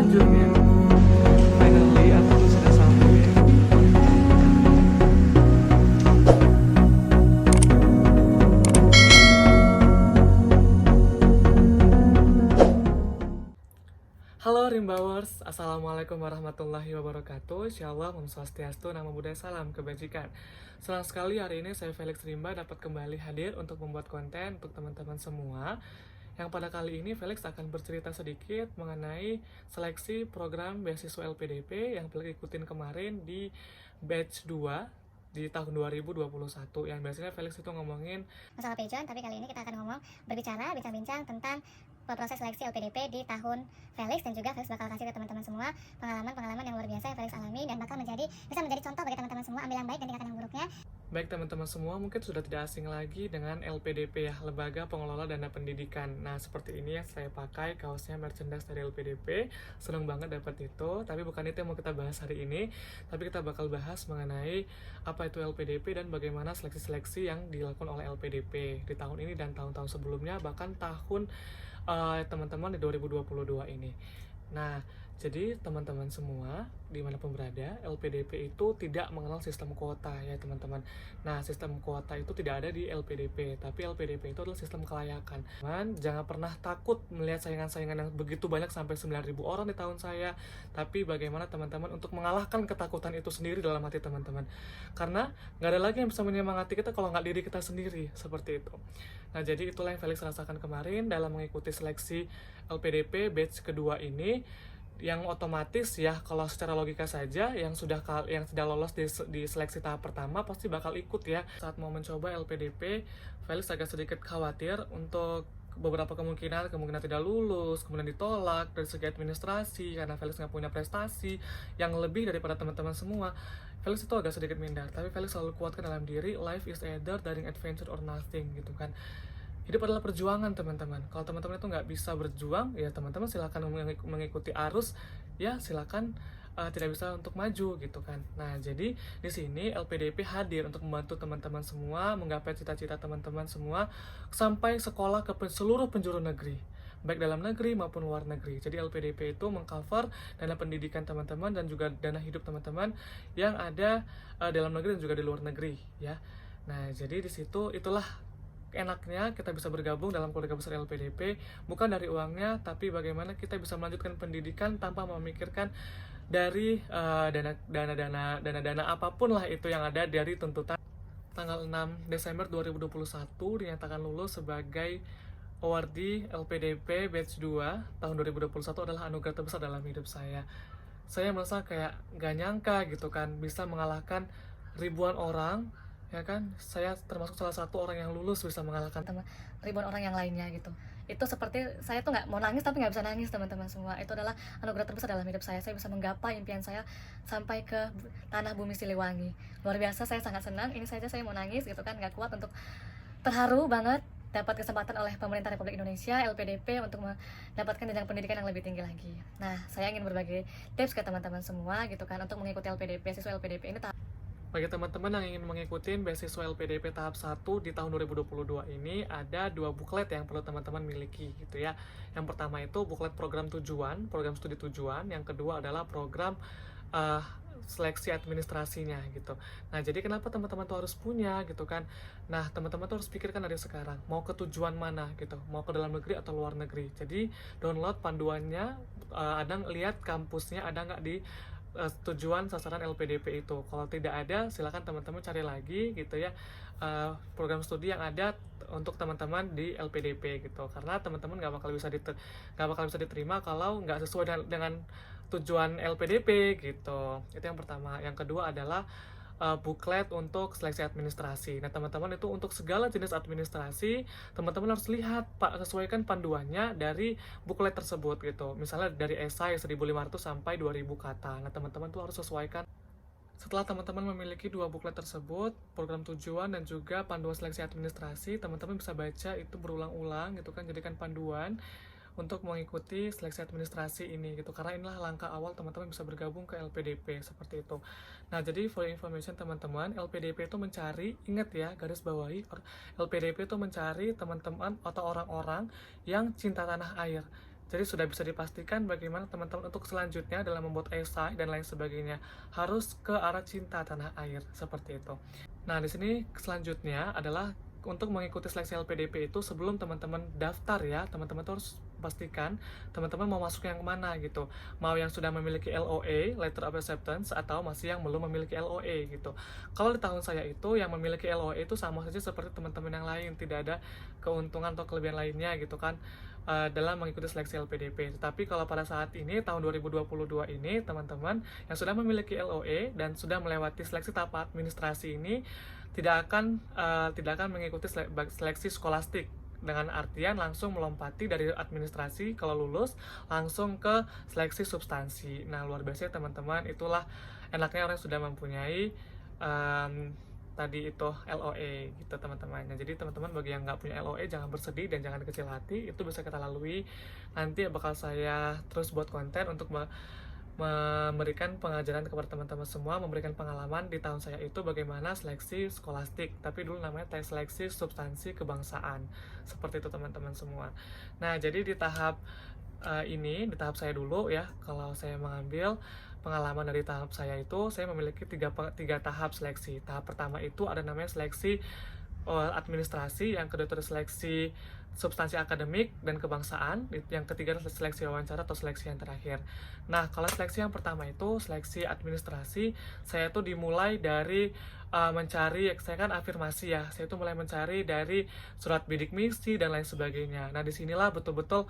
terjun ya. Finally aku tuh sudah sampai. Halo Rimbawers, Assalamualaikum warahmatullahi wabarakatuh. Insyaallah Om Swastiastu, Namo Buddhaya, salam kebajikan. Senang sekali hari ini saya Felix Rimba dapat kembali hadir untuk membuat konten untuk teman-teman semua. Yang pada kali ini Felix akan bercerita sedikit mengenai seleksi program beasiswa LPDP yang Felix ikutin kemarin di batch 2 di tahun 2021. Yang biasanya Felix itu ngomongin masalah pajon, tapi kali ini kita akan bincang-bincang tentang proses seleksi LPDP di tahun Felix, dan juga Felix bakal kasih ke teman-teman semua pengalaman-pengalaman yang luar biasa yang Felix alami dan bakal bisa menjadi contoh bagi teman-teman semua. Ambil yang baik dan tinggalkan yang buruknya. Baik teman-teman semua, mungkin sudah tidak asing lagi dengan LPDP ya, Lembaga Pengelola Dana Pendidikan. Nah, seperti ini ya, saya pakai kaosnya merchandise dari LPDP. Seneng banget dapat itu, tapi bukan itu yang mau kita bahas hari ini. Tapi kita bakal bahas mengenai apa itu LPDP dan bagaimana seleksi-seleksi yang dilakukan oleh LPDP di tahun ini dan tahun-tahun sebelumnya, bahkan tahun teman-teman di 2022 ini. Nah, jadi teman-teman semua dimanapun berada, LPDP itu tidak mengenal sistem kuota ya teman-teman. Nah, sistem kuota itu tidak ada di LPDP, tapi LPDP itu adalah sistem kelayakan. Jangan pernah takut melihat saingan-saingan yang begitu banyak sampai 9.000 orang di tahun saya. Tapi bagaimana teman-teman untuk mengalahkan ketakutan itu sendiri dalam hati teman-teman. Karena nggak ada lagi yang bisa menyemangati kita kalau nggak diri kita sendiri, seperti itu. Nah, jadi itulah yang Felix rasakan kemarin dalam mengikuti seleksi LPDP batch kedua ini, yang otomatis ya, kalau secara logika saja yang tidak lolos di seleksi tahap pertama pasti bakal ikut ya. Saat mau mencoba LPDP, Felix agak sedikit khawatir untuk beberapa kemungkinan tidak lulus, kemudian ditolak dari segi administrasi karena Felix nggak punya prestasi yang lebih daripada teman-teman semua. Felix itu agak sedikit minder, tapi Felix selalu kuatkan dalam diri, life is either daring adventure or nothing gitu kan. Hidup adalah perjuangan teman-teman. Kalau teman-teman itu nggak bisa berjuang, ya teman-teman silakan mengikuti arus, ya silakan tidak bisa untuk maju gitu kan. Nah, jadi di sini LPDP hadir untuk membantu teman-teman semua menggapai cita-cita teman-teman semua sampai sekolah ke seluruh penjuru negeri, baik dalam negeri maupun luar negeri. Jadi LPDP itu mengcover dana pendidikan teman-teman dan juga dana hidup teman-teman yang ada dalam negeri dan juga di luar negeri ya. Nah, jadi di situ itulah enaknya kita bisa bergabung dalam keluarga besar LPDP, bukan dari uangnya, tapi bagaimana kita bisa melanjutkan pendidikan tanpa memikirkan dari dana apapun lah itu yang ada dari tuntutan. Tanggal 6 Desember 2021 dinyatakan lulus sebagai awardee LPDP batch 2 tahun 2021 adalah anugerah terbesar dalam hidup saya. Saya merasa kayak gak nyangka gitu kan, bisa mengalahkan ribuan orang ya kan. Saya termasuk salah satu orang yang lulus bisa mengalahkan ribuan orang yang lainnya gitu. Itu seperti saya tuh nggak mau nangis tapi nggak bisa nangis teman-teman semua. Itu adalah anugerah terbesar dalam hidup saya. Saya bisa menggapai impian saya sampai ke tanah bumi Siliwangi. Luar biasa, saya sangat senang. Ini saja saya mau nangis gitu kan, nggak kuat, untuk terharu banget dapat kesempatan oleh pemerintah Republik Indonesia LPDP untuk mendapatkan jenjang pendidikan yang lebih tinggi lagi. Nah, saya ingin berbagi tips ke teman-teman semua gitu kan untuk mengikuti LPDP, siswa LPDP ini. Bagi teman-teman yang ingin mengikuti beasiswa LPDP tahap 1 di tahun 2022 ini, ada 2 buklet yang perlu teman-teman miliki gitu ya. Yang pertama itu buklet program tujuan, program studi tujuan. Yang kedua adalah program seleksi administrasinya gitu. Nah, jadi kenapa teman-teman tuh harus punya gitu kan. Nah, teman-teman tuh harus pikirkan dari sekarang mau ke tujuan mana gitu, mau ke dalam negeri atau luar negeri. Jadi download panduannya, ada lihat kampusnya ada nggak di tujuan sasaran LPDP itu. Kalau tidak ada, silakan teman-teman cari lagi gitu ya, program studi yang ada untuk teman-teman di LPDP gitu. Karena teman-teman nggak bakal bisa diterima kalau nggak sesuai dengan tujuan LPDP gitu. Itu yang pertama. Yang kedua adalah buklet untuk seleksi administrasi. Nah, teman-teman itu untuk segala jenis administrasi, teman-teman harus lihat sesuaikan panduannya dari buklet tersebut gitu. Misalnya dari esai 1.500 sampai 2.000 kata. Nah, teman-teman tuh harus sesuaikan. Setelah teman-teman memiliki 2 buklet tersebut, program tujuan dan juga panduan seleksi administrasi, teman-teman bisa baca itu berulang-ulang gitu kan, jadikan panduan untuk mengikuti seleksi administrasi ini gitu, karena inilah langkah awal teman-teman bisa bergabung ke LPDP seperti itu. Nah, jadi for information teman-teman, LPDP itu mencari, ingat ya, garis bawahi, LPDP itu mencari teman-teman atau orang-orang yang cinta tanah air. Jadi sudah bisa dipastikan bagaimana teman-teman untuk selanjutnya dalam membuat esai dan lain sebagainya harus ke arah cinta tanah air seperti itu. Nah, di sini selanjutnya adalah untuk mengikuti seleksi LPDP itu sebelum teman-teman daftar ya, teman-teman tuh harus pastikan teman-teman mau masuk yang mana gitu. Mau yang sudah memiliki LOA, Letter of Acceptance, atau masih yang belum memiliki LOA gitu. Kalau di tahun saya itu yang memiliki LOA itu sama saja seperti teman-teman yang lain, tidak ada keuntungan atau kelebihan lainnya gitu kan dalam mengikuti seleksi LPDP. Tetapi kalau pada saat ini tahun 2022 ini teman-teman yang sudah memiliki LOA dan sudah melewati seleksi tahap administrasi ini tidak akan mengikuti seleksi skolastik, dengan artian langsung melompati dari administrasi kalau lulus langsung ke seleksi substansi. Nah, luar biasa teman-teman, itulah enaknya orang yang sudah mempunyai tadi itu LOA gitu teman-teman. Nah, jadi teman-teman bagi yang nggak punya LOA jangan bersedih dan jangan kecil hati, itu bisa kita lalui. Nanti bakal saya terus buat konten untuk memberikan pengajaran kepada teman-teman semua, memberikan pengalaman di tahun saya itu bagaimana seleksi skolastik, tapi dulu namanya tes seleksi substansi kebangsaan, seperti itu teman-teman semua. Nah, jadi di tahap di tahap saya dulu ya, kalau saya mengambil pengalaman dari tahap saya itu, saya memiliki tiga tahap seleksi. Tahap pertama itu ada namanya seleksi administrasi, yang kedua itu seleksi substansi akademik dan kebangsaan, yang ketiga adalah seleksi wawancara atau seleksi yang terakhir. Nah, kalau seleksi yang pertama itu seleksi administrasi, saya tuh dimulai dari mencari, saya kan afirmasi ya, saya itu mulai mencari dari surat bidik misi dan lain sebagainya. Nah, disinilah betul-betul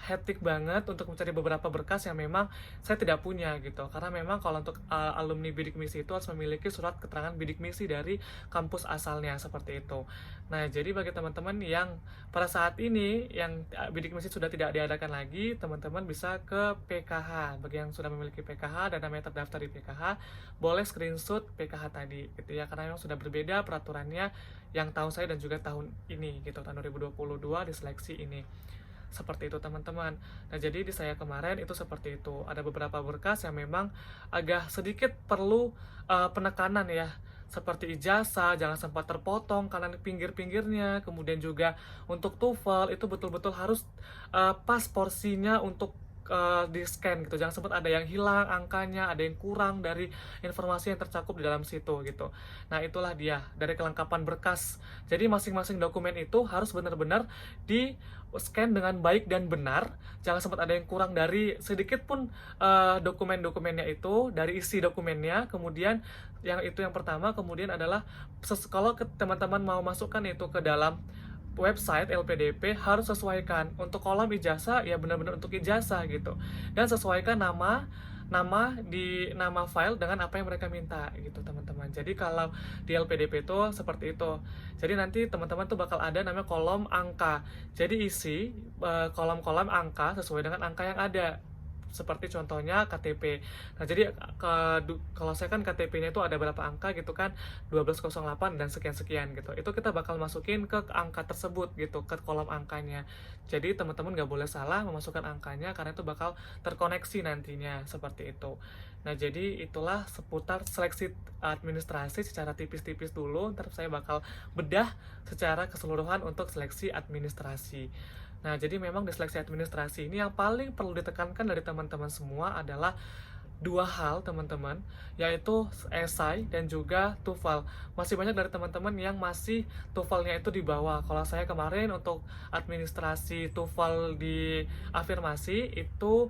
hektik banget untuk mencari beberapa berkas yang memang saya tidak punya gitu, karena memang kalau untuk alumni bidik misi itu harus memiliki surat keterangan bidik misi dari kampus asalnya, seperti itu. Nah, jadi bagi teman-teman yang pada saat ini yang bidik misi sudah tidak diadakan lagi, teman-teman bisa ke PKH. Bagi yang sudah memiliki PKH dan namanya terdaftar di PKH, boleh screenshot PKH tadi gitu ya, karena memang sudah berbeda peraturannya yang tahun saya dan juga tahun ini gitu, tahun 2022 di seleksi ini. Seperti itu teman-teman. Nah, jadi di saya kemarin itu seperti itu. Ada beberapa berkas yang memang agak sedikit perlu penekanan ya. Seperti ijazah, jangan sempat terpotong karena pinggir-pinggirnya. Kemudian juga untuk TOEFL itu betul-betul harus pas porsinya untuk di scan gitu, jangan sempat ada yang hilang angkanya, ada yang kurang dari informasi yang tercakup di dalam situ gitu. Nah, itulah dia dari kelengkapan berkas. Jadi masing-masing dokumen itu harus benar-benar di scan dengan baik dan benar, jangan sempat ada yang kurang dari sedikit pun dokumen-dokumennya itu, dari isi dokumennya. Kemudian yang itu yang pertama, kemudian adalah kalau teman-teman mau masukkan itu ke dalam website LPDP, harus sesuaikan untuk kolom ijazah ya benar-benar untuk ijazah gitu, dan sesuaikan nama file dengan apa yang mereka minta gitu teman-teman. Jadi kalau di LPDP itu seperti itu. Jadi nanti teman-teman tuh bakal ada namanya kolom angka. Jadi isi kolom-kolom angka sesuai dengan angka yang ada. Seperti contohnya KTP. Nah, jadi kalau saya kan KTP-nya itu ada berapa angka gitu kan, 1208 dan sekian-sekian gitu. Itu kita bakal masukin ke angka tersebut gitu, ke kolom angkanya. Jadi teman-teman nggak boleh salah memasukkan angkanya karena itu bakal terkoneksi nantinya, seperti itu. Nah, jadi itulah seputar seleksi administrasi secara tipis-tipis dulu. Ntar saya bakal bedah secara keseluruhan untuk seleksi administrasi. Nah, jadi memang di seleksi administrasi ini yang paling perlu ditekankan dari teman-teman semua adalah dua hal teman-teman, yaitu esai dan juga TOEFL. Masih banyak dari teman-teman yang masih TOEFL-nya itu di bawah. Kalau saya kemarin untuk administrasi TOEFL di afirmasi itu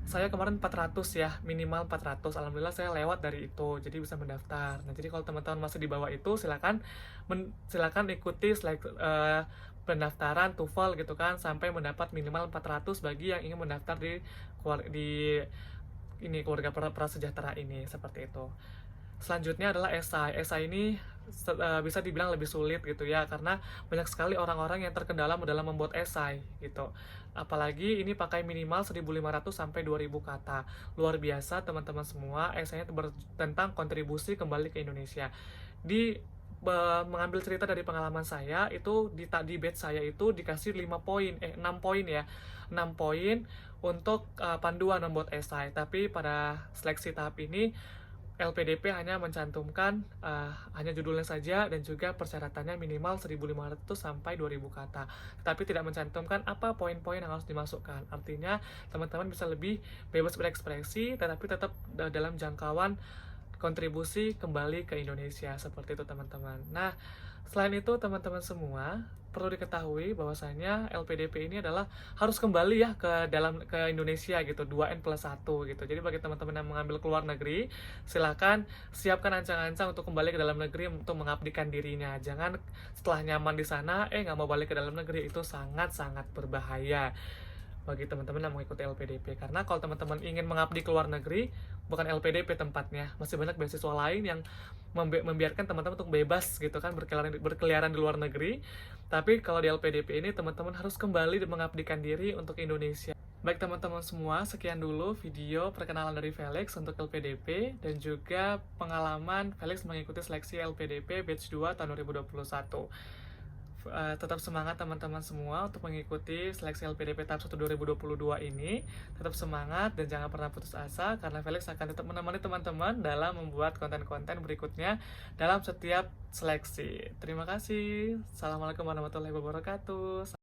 saya kemarin 400 ya, minimal 400. Alhamdulillah saya lewat dari itu, jadi bisa mendaftar. Nah, jadi kalau teman-teman masih di bawah itu, silakan ikuti pendaftaran TOEFL gitu kan, sampai mendapat minimal 400 bagi yang ingin mendaftar di keluarga prasejahtera ini, seperti itu. Selanjutnya adalah esai. Esai ini bisa dibilang lebih sulit gitu ya, karena banyak sekali orang-orang yang terkendala dalam membuat esai gitu. Apalagi ini pakai minimal 1.500 sampai 2.000 kata. Luar biasa teman-teman semua. Esainya tentang kontribusi kembali ke Indonesia. Mengambil cerita dari pengalaman saya itu di batch saya itu dikasih 6 poin ya. 6 poin untuk panduan membuat esai. Tapi pada seleksi tahap ini LPDP hanya mencantumkan hanya judulnya saja dan juga persyaratannya minimal 1.500 sampai 2.000 kata. Tetapi tidak mencantumkan apa poin-poin yang harus dimasukkan. Artinya teman-teman bisa lebih bebas berekspresi tetapi tetap dalam jangkauan kontribusi kembali ke Indonesia, seperti itu teman-teman. Nah, selain itu teman-teman semua perlu diketahui bahwasanya LPDP ini adalah harus kembali ya ke Indonesia gitu, 2N+1 gitu. Jadi bagi teman-teman yang mengambil ke luar negeri, silakan siapkan ancang-ancang untuk kembali ke dalam negeri untuk mengabdikan dirinya. Jangan setelah nyaman di sana nggak mau balik ke dalam negeri, itu sangat-sangat berbahaya bagi teman-teman yang mengikuti LPDP. Karena kalau teman-teman ingin mengabdi ke luar negeri, bukan LPDP tempatnya, masih banyak beasiswa lain yang membiarkan teman-teman untuk bebas gitu kan, berkeliaran di luar negeri. Tapi kalau di LPDP ini teman-teman harus kembali mengabdikan diri untuk Indonesia. Baik teman-teman semua, sekian dulu video perkenalan dari Felix untuk LPDP dan juga pengalaman Felix mengikuti seleksi LPDP Batch 2 tahun 2021. Tetap semangat teman-teman semua untuk mengikuti seleksi LPDP tahap 1 2022 ini. Tetap semangat dan jangan pernah putus asa, karena Felix akan tetap menemani teman-teman dalam membuat konten-konten berikutnya dalam setiap seleksi. Terima kasih. Assalamualaikum warahmatullahi wabarakatuh.